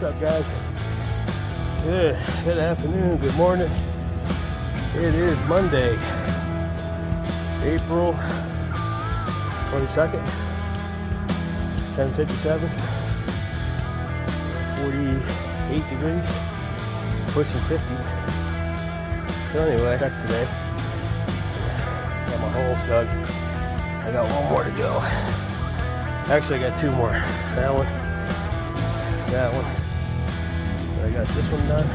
up, guys? Good afternoon, good morning. It is Monday, April 22nd, 10:57, 48 degrees, pushing 50. So anyway, back today. Got my holes dug. I got one more to go. Actually, I got two more. That one. I got this one done.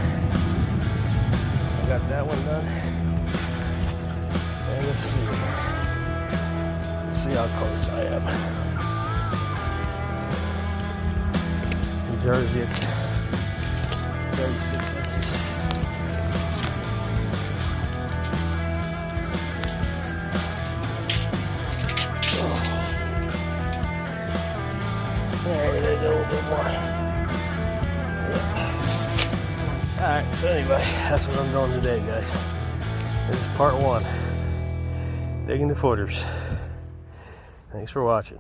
I got that one done. And let's see how close I am. In Jersey, it's 36 inches. There, they go a little bit more. Alright, so anyway, that's what I'm doing today, guys. This is part one. Digging the footers. Thanks for watching.